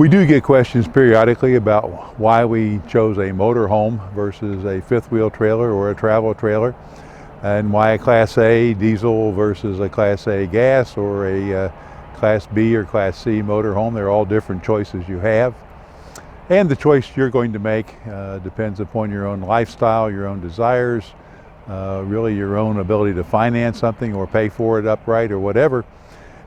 We do get questions periodically about why we chose a motorhome versus a fifth wheel trailer or a travel trailer, and why a Class A diesel versus a Class A gas or a Class B or Class C motorhome. They're all different choices you have. And the choice you're going to make depends upon your own lifestyle, your own desires, really your own ability to finance something or pay for it upright or whatever.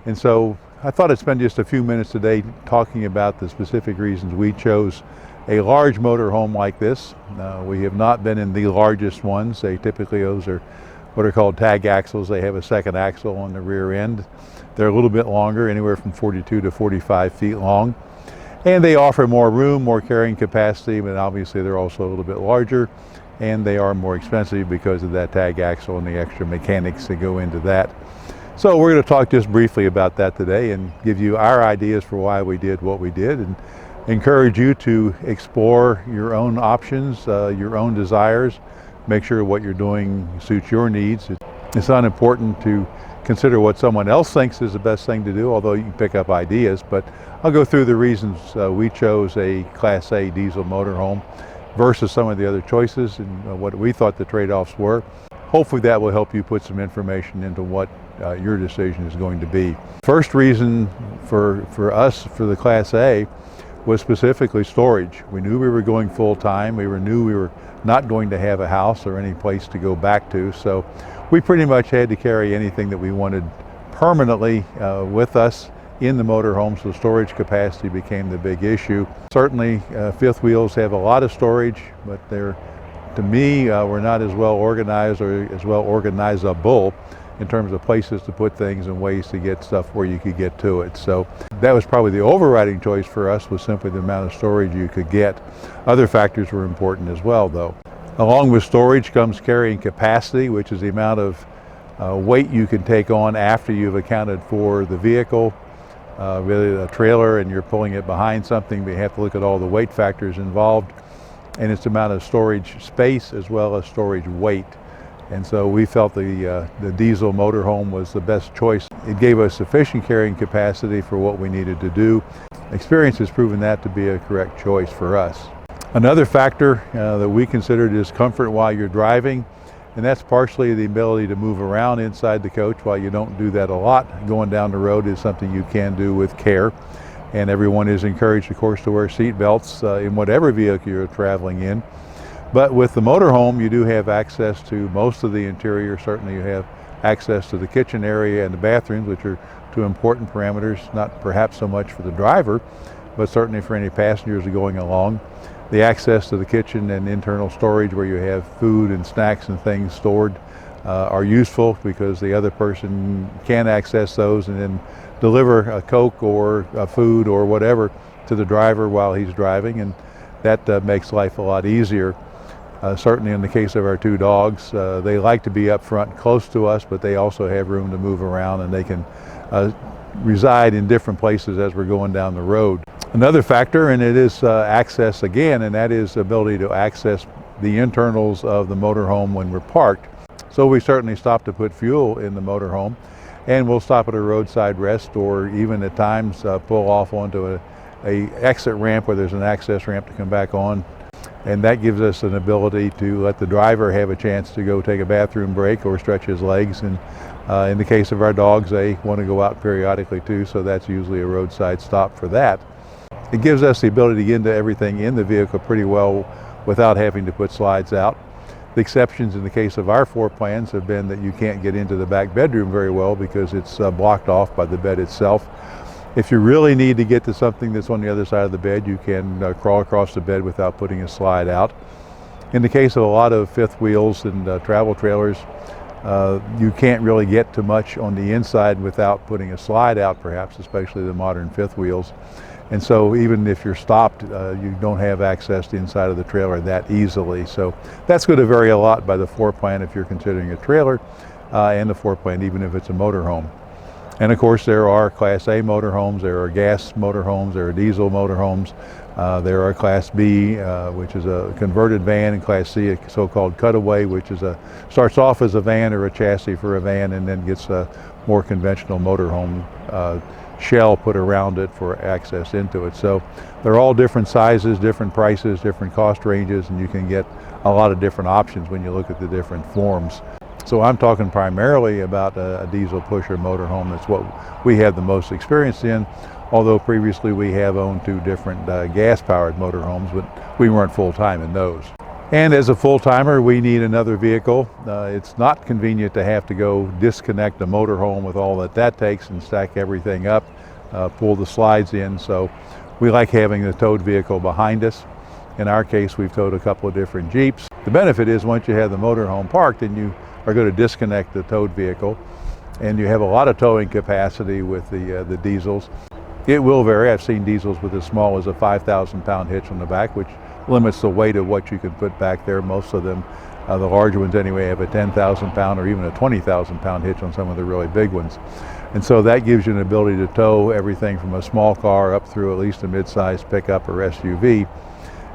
And so I thought I'd spend just a few minutes today talking about the specific reasons we chose a large motorhome like this. We have not been in the largest ones. Typically those are what are called tag axles. They have a second axle on the rear end. They're a little bit longer, anywhere from 42 to 45 feet long. And they offer more room, more carrying capacity, but obviously they're also a little bit larger, and they are more expensive because of that tag axle and the extra mechanics that go into that. So we're going to talk just briefly about that today and give you our ideas for why we did what we did, and encourage you to explore your own options, your own desires. Make sure what you're doing suits your needs. It's not important to consider what someone else thinks is the best thing to do, although you can pick up ideas. But I'll go through the reasons we chose a Class A diesel motorhome versus some of the other choices and what we thought the trade-offs were. Hopefully that will help you put some information into what your decision is going to be. First reason for us for the Class A was specifically storage. We knew we were going full-time. We knew we were not going to have a house or any place to go back to, so we pretty much had to carry anything that we wanted permanently with us in the motorhome, so storage capacity became the big issue. Certainly fifth wheels have a lot of storage, but they're, to me, we're not as well organized or as well organizable in terms of places to put things and ways to get stuff where you could get to it. So that was probably the overriding choice for us, was simply the amount of storage you could get. Other factors were important as well, though. Along with storage comes carrying capacity, which is the amount of weight you can take on after you've accounted for the vehicle. Really a trailer and you're pulling it behind something, but you have to look at all the weight factors involved. And it's the amount of storage space as well as storage weight. And so we felt the diesel motorhome was the best choice. It gave us sufficient carrying capacity for what we needed to do. Experience has proven that to be a correct choice for us. Another factor that we considered is comfort while you're driving, and that's partially the ability to move around inside the coach. While you don't do that a lot, going down the road is something you can do with care. And everyone is encouraged, of course, to wear seat belts in whatever vehicle you're traveling in. But with the motorhome, you do have access to most of the interior. Certainly you have access to the kitchen area and the bathrooms, which are two important parameters, not perhaps so much for the driver, but certainly for any passengers going along. The access to the kitchen and internal storage where you have food and snacks and things stored are useful, because the other person can access those and then deliver a Coke or a food or whatever to the driver while he's driving, and that makes life a lot easier. Certainly in the case of our two dogs, they like to be up front close to us, but they also have room to move around, and they can reside in different places as we're going down the road. Another factor, and it is access again, and that is the ability to access the internals of the motorhome when we're parked. So we certainly stop to put fuel in the motorhome, and we'll stop at a roadside rest, or even at times pull off onto a exit ramp where there's an access ramp to come back on. And that gives us an ability to let the driver have a chance to go take a bathroom break or stretch his legs. And in the case of our dogs, they want to go out periodically too, so that's usually a roadside stop for that. It gives us the ability to get into everything in the vehicle pretty well without having to put slides out. The exceptions in the case of our floor plans have been that you can't get into the back bedroom very well because it's blocked off by the bed itself. If you really need to get to something that's on the other side of the bed, you can crawl across the bed without putting a slide out. In the case of a lot of fifth wheels and travel trailers, you can't really get to much on the inside without putting a slide out, perhaps, especially the modern fifth wheels. And so even if you're stopped, you don't have access to the inside of the trailer that easily. So that's going to vary a lot by the floor plan if you're considering a trailer, and the floor plan even if it's a motorhome. And of course there are Class A motorhomes, there are gas motorhomes, there are diesel motorhomes, there are Class B, which is a converted van, and Class C, a so-called cutaway, which is starts off as a van or a chassis for a van and then gets a more conventional motorhome shell put around it for access into it. So they're all different sizes, different prices, different cost ranges, and you can get a lot of different options when you look at the different forms. So I'm talking primarily about a diesel pusher motorhome. That's what we have the most experience in, although previously we have owned two different gas-powered motorhomes, but we weren't full-time in those. And as a full-timer, we need another vehicle. It's not convenient to have to go disconnect the motorhome with all that takes and stack everything up, pull the slides in. So we like having the towed vehicle behind us. In our case, we've towed a couple of different Jeeps. The benefit is once you have the motorhome parked and you are going to disconnect the towed vehicle, and you have a lot of towing capacity with the diesels. It will vary. I've seen diesels with as small as a 5,000-pound hitch on the back, which limits the weight of what you can put back there. Most of them, the larger ones anyway, have a 10,000-pound or even a 20,000-pound hitch on some of the really big ones. And so that gives you an ability to tow everything from a small car up through at least a mid-sized pickup or SUV.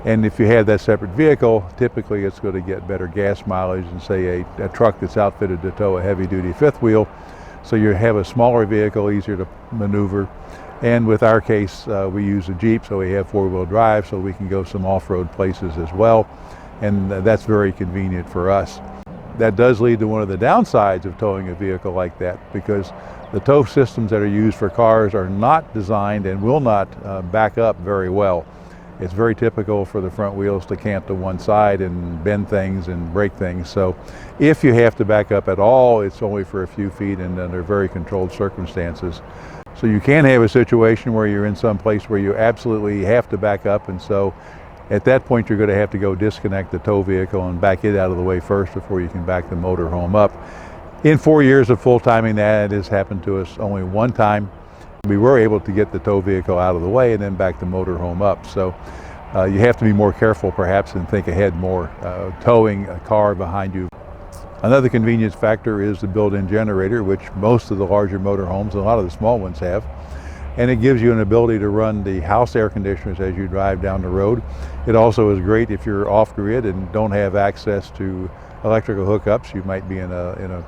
And if you have that separate vehicle, typically it's going to get better gas mileage than, say, a truck that's outfitted to tow a heavy-duty fifth wheel. So you have a smaller vehicle, easier to maneuver. And with our case, we use a Jeep, so we have four-wheel drive, so we can go some off-road places as well. And that's very convenient for us. That does lead to one of the downsides of towing a vehicle like that, because the tow systems that are used for cars are not designed and will not back up very well. It's very typical for the front wheels to cant to one side and bend things and break things. So if you have to back up at all, it's only for a few feet and under very controlled circumstances. So you can have a situation where you're in some place where you absolutely have to back up, and so at that point you're going to have to go disconnect the tow vehicle and back it out of the way first before you can back the motorhome up. In 4 years of full-timing, that has happened to us only one time. We were able to get the tow vehicle out of the way and then back the motorhome up. So you have to be more careful perhaps and think ahead more, towing a car behind you. Another convenience factor is the built-in generator, which most of the larger motorhomes, a lot of the small ones have. And it gives you an ability to run the house air conditioners as you drive down the road. It also is great if you're off-grid and don't have access to electrical hookups. You might be in a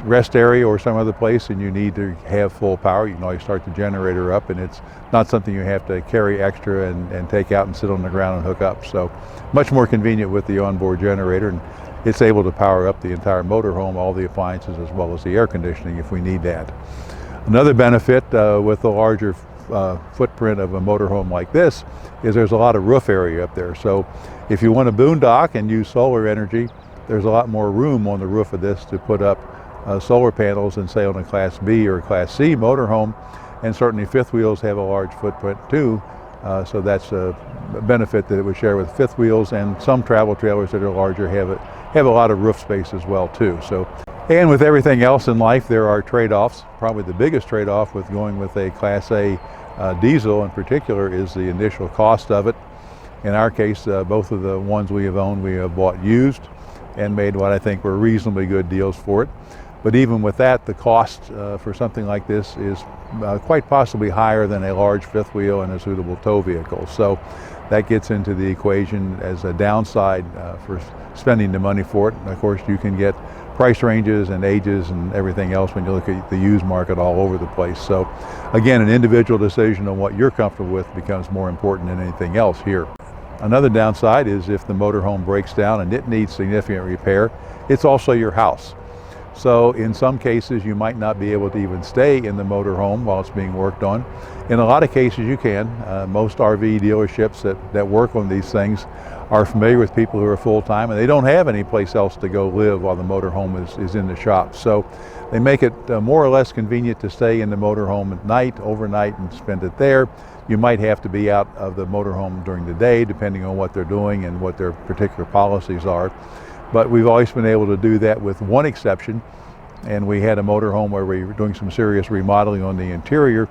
rest area or some other place and you need to have full power. You can always start the generator up, and it's not something you have to carry extra and take out and sit on the ground and hook up. So much more convenient with the onboard generator, and it's able to power up the entire motorhome, all the appliances as well as the air conditioning if we need that. Another benefit with the larger footprint of a motorhome like this is there's a lot of roof area up there. So if you want to boondock and use solar energy, there's a lot more room on the roof of this to put up solar panels than, say, on a Class B or Class C motorhome. And certainly fifth wheels have a large footprint too, so that's a benefit that it would share with fifth wheels, and some travel trailers that are larger have a lot of roof space as well too. So, and with everything else in life, there are trade-offs. Probably the biggest trade-off with going with a Class A diesel in particular is the initial cost of it. In our case, both of the ones we have owned, we have bought used and made what I think were reasonably good deals for it. But even with that, the cost for something like this is quite possibly higher than a large fifth wheel and a suitable tow vehicle. So that gets into the equation as a downside for spending the money for it. And of course, you can get price ranges and ages and everything else when you look at the used market all over the place. So again, an individual decision on what you're comfortable with becomes more important than anything else here. Another downside is if the motorhome breaks down and it needs significant repair, it's also your house. So in some cases, you might not be able to even stay in the motorhome while it's being worked on. In a lot of cases, you can. Most RV dealerships that work on these things are familiar with people who are full-time, and they don't have any place else to go live while the motorhome is in the shop. So they make it more or less convenient to stay in the motorhome at night, overnight, and spend it there. You might have to be out of the motorhome during the day, depending on what they're doing and what their particular policies are. But we've always been able to do that with one exception, and we had a motorhome where we were doing some serious remodeling on the interior,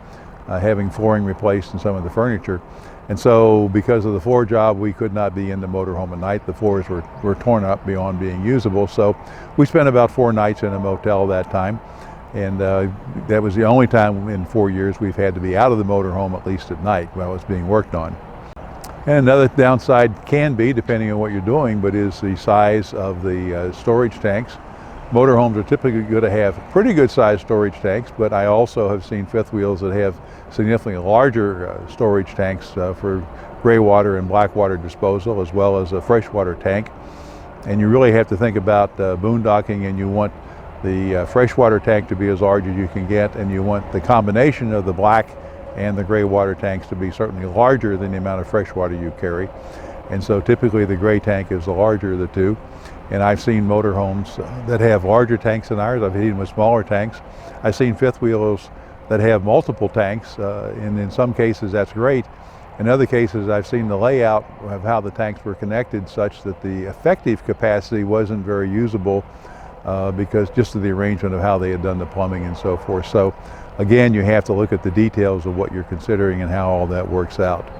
having flooring replaced and some of the furniture. And so because of the floor job, we could not be in the motorhome at night. The floors were torn up beyond being usable. So we spent about 4 nights in a motel that time. And that was the only time in 4 years we've had to be out of the motorhome, at least at night, while it's being worked on. And another downside can be, depending on what you're doing, but is the size of the storage tanks. Motorhomes are typically going to have pretty good sized storage tanks, but I also have seen fifth wheels that have significantly larger storage tanks for gray water and black water disposal, as well as a freshwater tank. And you really have to think about boondocking, and you want the freshwater tank to be as large as you can get, and you want the combination of the black and the gray water tanks to be certainly larger than the amount of freshwater you carry. And so typically the gray tank is the larger of the two. And I've seen motorhomes that have larger tanks than ours. I've seen them with smaller tanks. I've seen fifth wheels that have multiple tanks, and in some cases that's great. In other cases, I've seen the layout of how the tanks were connected such that the effective capacity wasn't very usable because just of the arrangement of how they had done the plumbing and so forth. So again, you have to look at the details of what you're considering and how all that works out.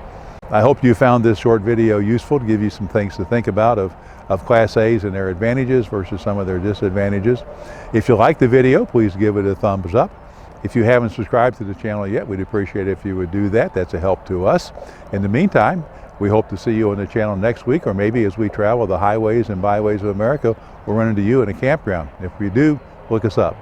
I hope you found this short video useful to give you some things to think about of Class A's and their advantages versus some of their disadvantages. If you like the video, please give it a thumbs up. If you haven't subscribed to the channel yet, we'd appreciate it if you would do that. That's a help to us. In the meantime, we hope to see you on the channel next week, or maybe as we travel the highways and byways of America, we'll run into you in a campground. If we do, look us up.